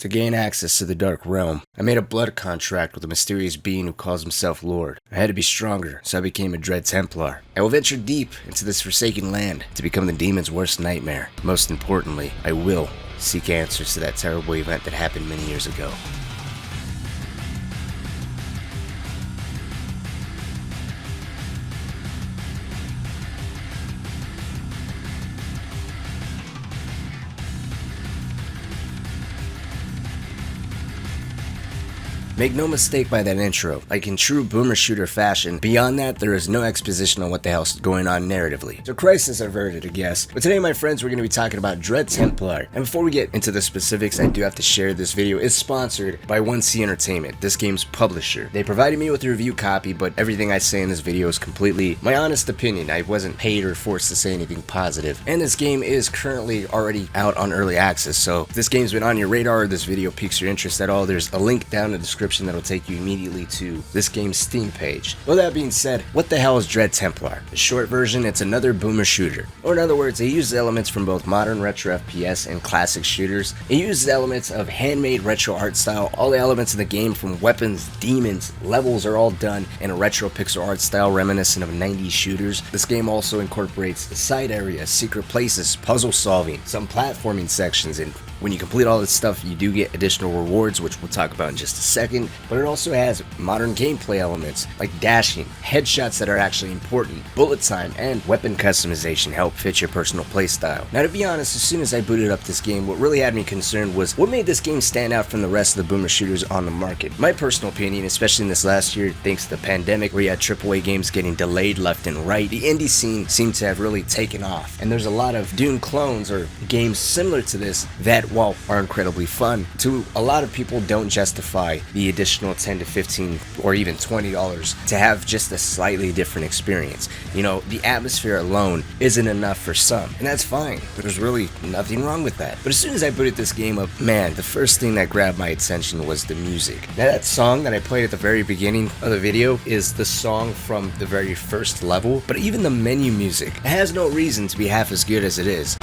To gain access to the Dark Realm, I made a blood contract with a mysterious being who calls himself Lord. I had to be stronger, so I became a Dread Templar. I will venture deep into this forsaken land to become the demon's worst nightmare. Most importantly, I will seek answers to that terrible event that happened many years ago. Make no mistake by that intro, like in true boomer shooter fashion, beyond that there is no exposition on what the hell's going on narratively. So crisis averted, I guess. But today, my friends, we're going to be talking about Dread Templar. And before we get into the specifics, I do have to share this video is sponsored by 1C Entertainment, this game's publisher. They provided me with a review copy, but everything I say in this video is completely my honest opinion. I wasn't paid or forced to say anything positive. And this game is currently already out on early access, so if this game's been on your radar or this video piques your interest at all, there's a link down in the description that'll take you immediately to this game's Steam page. With that being said, what the hell is Dread Templar? The short version, it's another boomer shooter. Or in other words, it uses elements from both modern retro FPS and classic shooters. It uses elements of handmade retro art style. All the elements in the game, from weapons, demons, levels, are all done in a retro pixel art style reminiscent of 90s shooters. This game also incorporates side areas, secret places, puzzle solving, some platforming sections, and when you complete all this stuff, you do get additional rewards, which we'll talk about in just a second. But it also has modern gameplay elements like dashing, headshots that are actually important, bullet time, and weapon customization help fit your personal playstyle. Now, to be honest, as soon as I booted up this game, what really had me concerned was what made this game stand out from the rest of the boomer shooters on the market. My personal opinion, especially in this last year, thanks to the pandemic, where you had AAA games getting delayed left and right, the indie scene seemed to have really taken off. And there's a lot of Dune clones or games similar to this that, while are incredibly fun, to a lot of people don't justify the additional $10 to $15 or even $20 to have just a slightly different experience. You know, the atmosphere alone isn't enough for some, and that's fine. There's really nothing wrong with that. But as soon as I booted this game up, man, the first thing that grabbed my attention was the music. Now, that song that I played at the very beginning of the video is the song from the very first level, but even the menu music, it has no reason to be half as good as it is.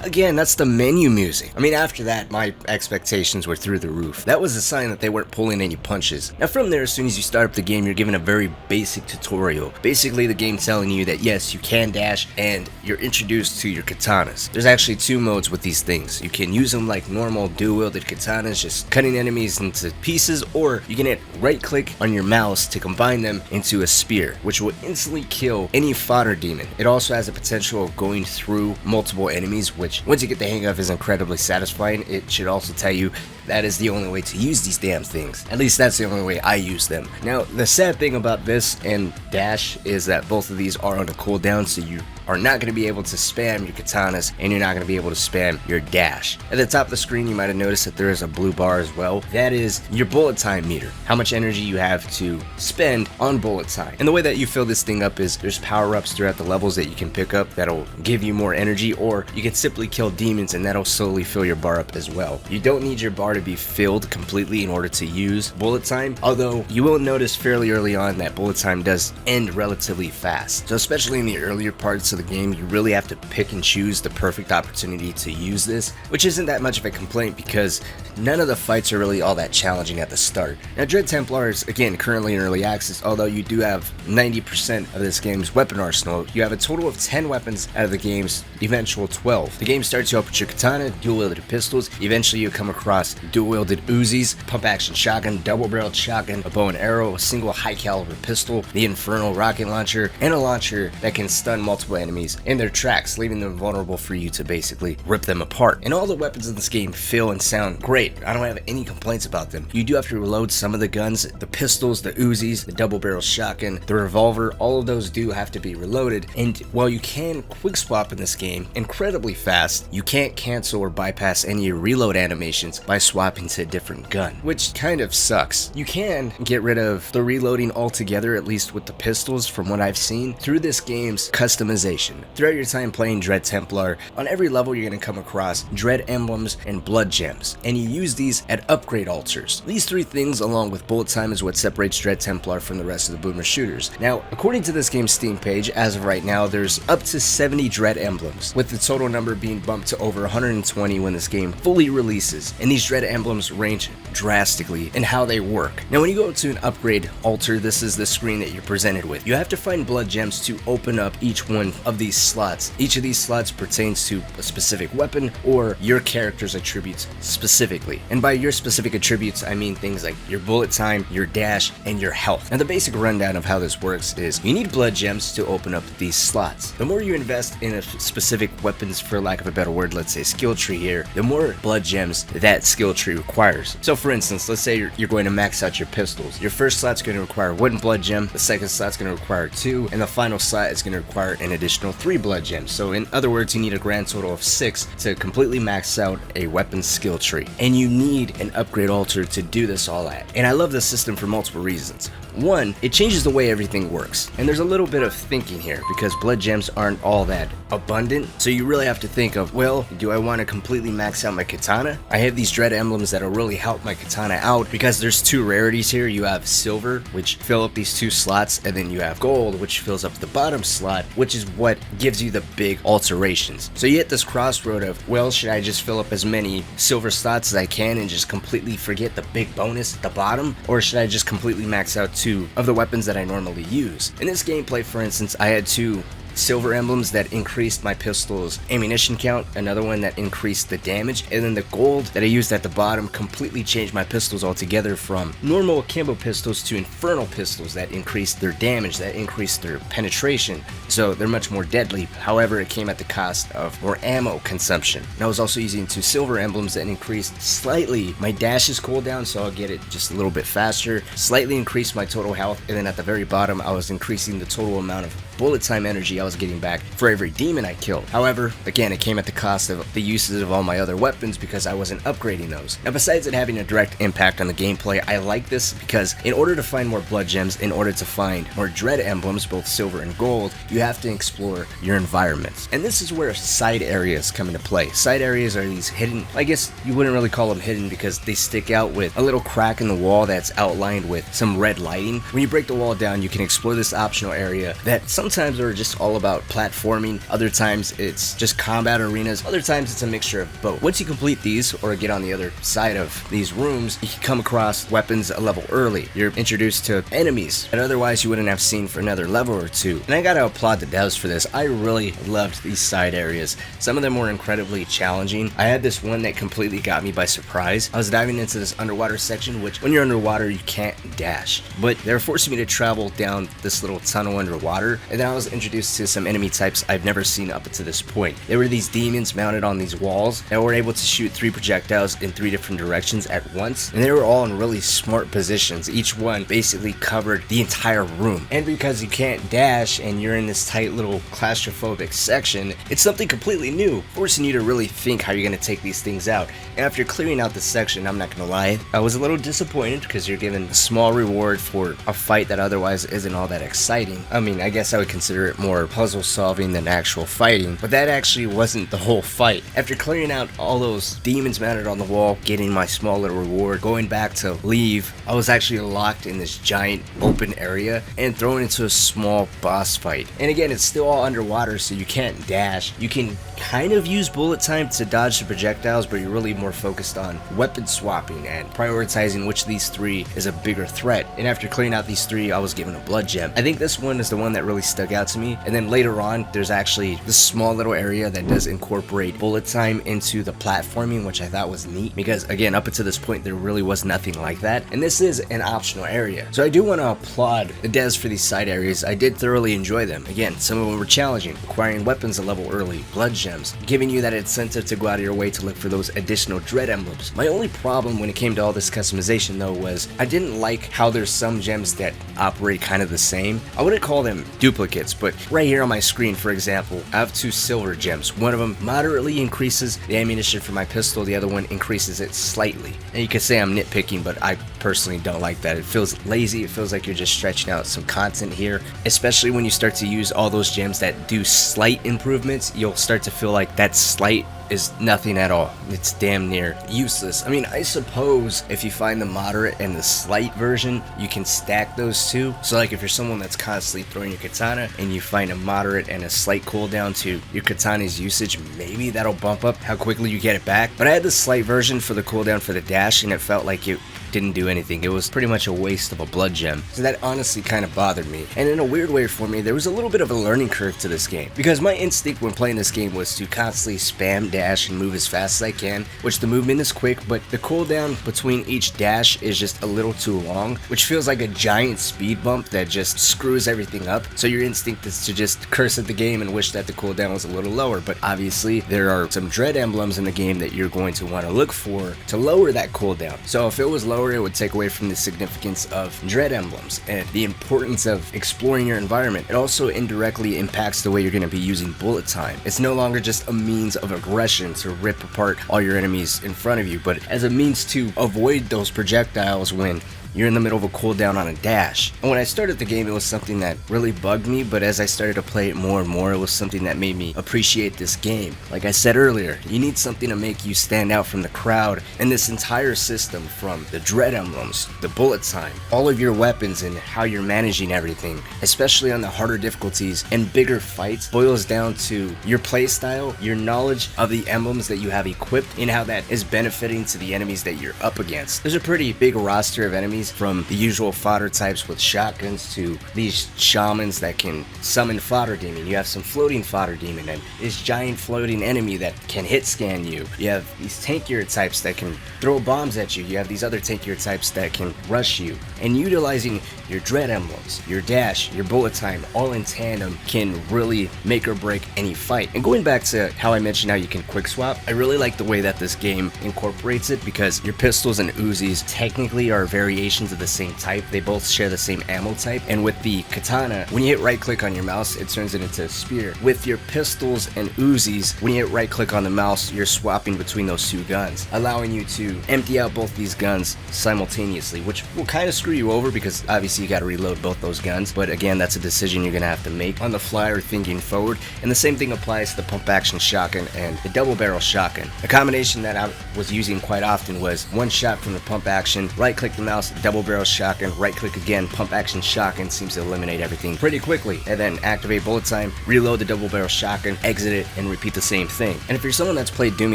Again, that's the menu music. I mean, after that, my expectations were through the roof. That was a sign that they weren't pulling any punches. Now, from there, as soon as you start up the game, you're given a very basic tutorial. Basically, the game telling you that yes, you can dash, and you're introduced to your katanas. There's actually two modes with these things. You can use them like normal dual-wielded katanas, just cutting enemies into pieces, or you can hit right-click on your mouse to combine them into a spear, which will instantly kill any fodder demon. It also has the potential of going through multiple enemies, which once you get the hang of is incredibly satisfying. It should also tell you that is the only way to use these damn things. At least that's the only way I use them. Now, the sad thing about this and dash is that both of these are on a cooldown, so you are not going to be able to spam your katanas, and you're not going to be able to spam your dash. At the top of the screen, you might have noticed that there is a blue bar as well. That is your bullet time meter, how much energy you have to spend on bullet time. And the way that you fill this thing up is there's power-ups throughout the levels that you can pick up that'll give you more energy, or you can simply kill demons and that'll slowly fill your bar up as well. You don't need your bar to be filled completely in order to use bullet time, although you will notice fairly early on that bullet time does end relatively fast. So especially in the earlier parts of the game, you really have to pick and choose the perfect opportunity to use this, which isn't that much of a complaint because none of the fights are really all that challenging at the start. Now, Dread Templar is, again, currently in early access, although you do have 90% of this game's weapon arsenal. You have a total of 10 weapons out of the game's eventual 12. The game starts you off with your katana, dual-wielded pistols. Eventually you come across dual-wielded Uzis, pump-action shotgun, double-barreled shotgun, a bow and arrow, a single high-caliber pistol, the infernal rocket launcher, and a launcher that can stun multiple enemies in their tracks, leaving them vulnerable for you to basically rip them apart. And all the weapons in this game feel and sound great. I don't have any complaints about them. You do have to reload some of the guns, the pistols, the Uzis, the double-barrel shotgun, the revolver. All of those do have to be reloaded. And while you can quick swap in this game incredibly fast, you can't cancel or bypass any reload animations by swapping to a different gun, which kind of sucks. You can get rid of the reloading altogether, at least with the pistols from what I've seen, through this game's customization. customization. Throughout your time playing Dread Templar, on every level you're going to come across Dread Emblems and Blood Gems, and you use these at upgrade altars. These three things along with bullet time is what separates Dread Templar from the rest of the boomer shooters. Now, according to this game's Steam page, as of right now, there's up to 70 Dread Emblems, with the total number being bumped to over 120 when this game fully releases, and these Dread Emblems range drastically in how they work. Now, when you go to an upgrade altar, this is the screen that you're presented with. You have to find blood gems to open up each one of these slots. Each of these slots pertains to a specific weapon or your character's attributes specifically. And by your specific attributes, I mean things like your bullet time, your dash, and your health. Now, the basic rundown of how this works is you need blood gems to open up these slots. The more you invest in a specific weapons, for lack of a better word, let's say skill tree here, the more blood gems that skill tree requires. So for instance, let's say you're going to max out your pistols. Your first slot's going to require 1 blood gem, the second slot's going to require 2, and the final slot is going to require an additional 3 blood gems. So in other words, you need a grand total of 6 to completely max out a weapon skill tree. And you need an upgrade altar to do this all at. And I love this system for multiple reasons. One, it changes the way everything works. And there's a little bit of thinking here because blood gems aren't all that abundant. So you really have to think of, well, do I want to completely max out my katana? I have these dread emblems that'll really help my katana out because there's 2 rarities here. You have silver, which fill up these 2 slots, and then you have gold, which fills up the bottom slot, which is what gives you the big alterations. So you hit this crossroad of, well, should I just fill up as many silver slots as I can and just completely forget the big bonus at the bottom? Or should I just completely max out 2 of the weapons that I normally use? In this gameplay, for instance, I had 2 silver emblems that increased my pistol's ammunition count, another one that increased the damage, and then the gold that I used at the bottom completely changed my pistols altogether from normal akimbo pistols to infernal pistols that increased their damage, that increased their penetration, so they're much more deadly. However, it came at the cost of more ammo consumption. And I was also using 2 silver emblems that increased slightly my dash's cooldown, so I'll get it just a little bit faster, slightly increased my total health, and then at the very bottom I was increasing the total amount of bullet time energy I was getting back for every demon I killed. However, again, it came at the cost of the uses of all my other weapons because I wasn't upgrading those. Now, besides it having a direct impact on the gameplay, I like this because in order to find more blood gems, in order to find more dread emblems, both silver and gold, you have to explore your environments. And this is where side areas come into play. Side areas are these hidden, I guess you wouldn't really call them hidden because they stick out with a little crack in the wall that's outlined with some red lighting. When you break the wall down, you can explore this optional area that sometimes are just all about platforming, other times it's just combat arenas, other times it's a mixture of both. Once you complete these or get on the other side of these rooms, you can come across weapons a level early. You're introduced to enemies that otherwise you wouldn't have seen for another level or 2. And I gotta applaud the devs for this. I really loved these side areas. Some of them were incredibly challenging. I had this one that completely got me by surprise. I was diving into this underwater section, which when you're underwater you can't dash, but they're forcing me to travel down this little tunnel underwater, and then I was introduced to some enemy types I've never seen up to this point. There were these demons mounted on these walls that were able to shoot 3 projectiles in 3 different directions at once, and they were all in really smart positions. Each one basically covered the entire room. And because you can't dash and you're in this tight little claustrophobic section, it's something completely new, forcing you to really think how you're going to take these things out. And after clearing out this section, I'm not going to lie, I was a little disappointed because you're given a small reward for a fight that otherwise isn't all that exciting. I mean, I guess I would consider it more puzzle solving than actual fighting, but that actually wasn't the whole fight. After clearing out all those demons mounted on the wall, getting my small little reward, going back to leave, I was actually locked in this giant open area and thrown into a small boss fight. And again, it's still all underwater, so you can't dash. You can kind of use bullet time to dodge the projectiles, but you're really more focused on weapon swapping and prioritizing which of these 3 is a bigger threat. And after clearing out these 3, I was given a blood gem. I think this one is the one that really stuck out to me. And then later on, there's actually this small little area that does incorporate bullet time into the platforming, which I thought was neat because again, up until this point, there really was nothing like that. And this is an optional area. So I do want to applaud the devs for these side areas. I did thoroughly enjoy them. Again, some of them were challenging, acquiring weapons a level early, blood gems, giving you that incentive to go out of your way to look for those additional dread emblems. My only problem when it came to all this customization though was I didn't like how there's some gems that operate kind of the same. I wouldn't call them duplicates, but right here on my screen, for example, I have 2 silver gems. One of them moderately increases the ammunition for my pistol, the other one increases it slightly. And you could say I'm nitpicking, but I personally don't like that. It feels lazy. It feels like you're just stretching out some content here, especially when you start to use all those gems that do slight improvements. You'll start to feel like that slight is nothing at all. It's damn near useless. I mean, I suppose if you find the moderate and the slight version, you can stack those two. So like if you're someone that's constantly throwing your katana and you find a moderate and a slight cooldown to your katana's usage, maybe that'll bump up how quickly you get it back. But I had the slight version for the cooldown for the dash, and it felt like it didn't do anything. It was pretty much a waste of a blood gem. So that honestly kind of bothered me. And in a weird way for me, there was a little bit of a learning curve to this game, because my instinct when playing this game was to constantly spam dash and move as fast as I can, which the movement is quick, but the cooldown between each dash is just a little too long, which feels like a giant speed bump that just screws everything up. So your instinct is to just curse at the game and wish that the cooldown was a little lower. But obviously there are some dread emblems in the game that you're going to want to look for to lower that cooldown. So if it was lower, it would take away from the significance of dread emblems and the importance of exploring your environment. It also indirectly impacts the way you're going to be using bullet time. It's no longer just a means of aggression to rip apart all your enemies in front of you, but as a means to avoid those projectiles when you're in the middle of a cooldown on a dash. And when I started the game, it was something that really bugged me, but as I started to play it more and more, it was something that made me appreciate this game. Like I said earlier, you need something to make you stand out from the crowd, and this entire system, from the dread emblems, the bullet time, all of your weapons, and how you're managing everything, especially on the harder difficulties and bigger fights, boils down to your playstyle, your knowledge of the emblems that you have equipped, and how that is benefiting to the enemies that you're up against. There's a pretty big roster of enemies, from the usual fodder types with shotguns to these shamans that can summon fodder demon. You have some floating fodder demon and this giant floating enemy that can hit scan you. You have these tankier types that can throw bombs at you. You have these other tankier types that can rush you. And utilizing your dread emblems, your dash, your bullet time, all in tandem can really make or break any fight. And going back to how I mentioned how you can quick swap, I really like the way that this game incorporates it, because your pistols and Uzis technically are variations of the same type. They both share the same ammo type, and with the katana, when you hit right click on your mouse, it turns it into a spear. With your pistols and Uzis, when you hit right click on the mouse, you're swapping between those two guns, allowing you to empty out both these guns simultaneously, which will kind of screw you over because obviously you got to reload both those guns. But again, that's a decision you're gonna have to make on the fly or thinking forward. And the same thing applies to the pump action shotgun and the double barrel shotgun. A combination that I was using quite often was one shot from the pump action, right click the mouse, double barrel shotgun, right click again, pump action shotgun seems to eliminate everything pretty quickly, and then activate bullet time, reload the double barrel shotgun, exit it, and repeat the same thing. And if you're someone that's played Doom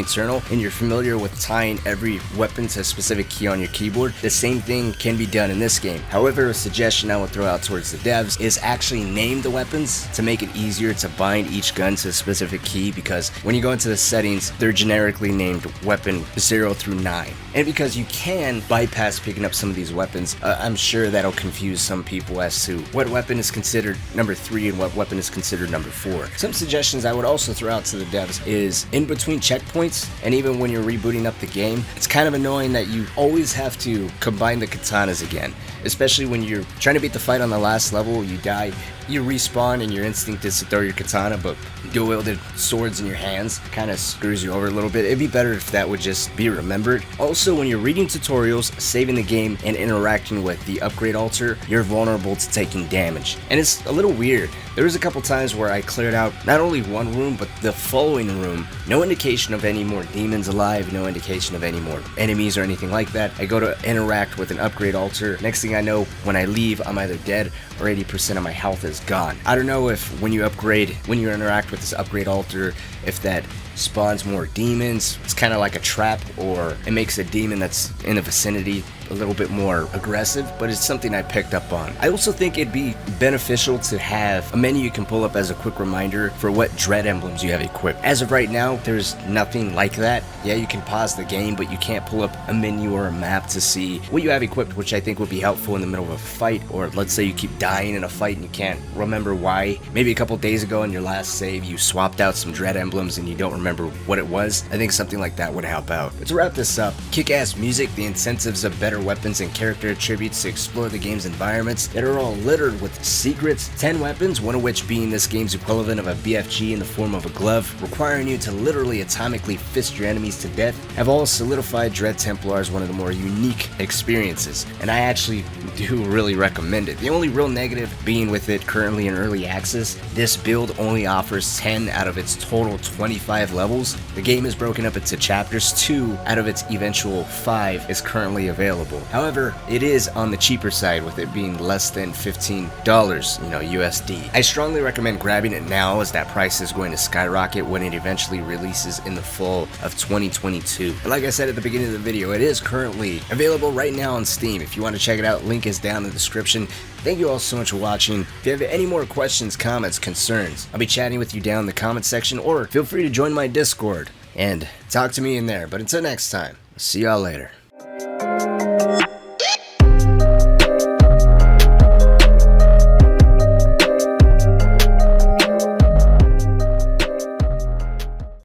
Eternal and you're familiar with tying every weapon to a specific key on your keyboard, the same thing can be done in this game. However, a suggestion I would throw out towards the devs is actually name the weapons to make it easier to bind each gun to a specific key, because when you go into the settings, they're generically named weapon 0 through 9. And because you can bypass picking up some of these weapons, I'm sure that'll confuse some people as to what weapon is considered number 3 and what weapon is considered number 4. Some suggestions I would also throw out to the devs is, in between checkpoints, and even when you're rebooting up the game, it's kind of annoying that you always have to combine the katanas again. Especially when you're trying to beat the fight on the last level, you die, you respawn, and your instinct is to throw your katana, but dual-wielded swords in your hands kind of screws you over a little bit. It'd be better if that would just be remembered. Also, when you're reading tutorials, saving the game, and interacting with the upgrade altar, you're vulnerable to taking damage. And it's a little weird. There was a couple times where I cleared out not only one room, but the following room. No indication of any more demons alive, no indication of any more enemies or anything like that. I go to interact with an upgrade altar. Next thing I know, when I leave, I'm either dead or 80% of my health is gone. I don't know if when you interact with this upgrade altar, if that spawns more demons, it's kind of like a trap, or it makes a demon that's in the vicinity a little bit more aggressive, but it's something I picked up on. I also think it'd be beneficial to have a menu you can pull up as a quick reminder for what dread emblems you have equipped. As of right now, there's nothing like that. Yeah, you can pause the game, but you can't pull up a menu or a map to see what you have equipped, which I think would be helpful in the middle of a fight, or let's say you keep dying in a fight and you can't remember why. Maybe a couple days ago in your last save, you swapped out some dread emblems and you don't remember what it was, I think something like that would help out. But to wrap this up, kick-ass music, the incentives of better weapons and character attributes to explore the game's environments that are all littered with secrets, 10 weapons, one of which being this game's equivalent of a BFG in the form of a glove, requiring you to literally atomically fist your enemies to death, have all solidified Dread Templar as one of the more unique experiences, and I actually do really recommend it. The only real negative being with it currently in early access, this build only offers 10 out of its total 25 levels. The game is broken up into chapters, 2 out of its eventual 5 is currently available. However, it is on the cheaper side with it being less than $15, USD. I strongly recommend grabbing it now as that price is going to skyrocket when it eventually releases in the fall of 2022. But like I said at the beginning of the video, it is currently available right now on Steam. If you want to check it out, link is down in the description. Thank you all so much for watching. If you have any more questions, comments, concerns, I'll be chatting with you down in the comment section, or feel free to join my Discord and talk to me in there. But until next time, see y'all later.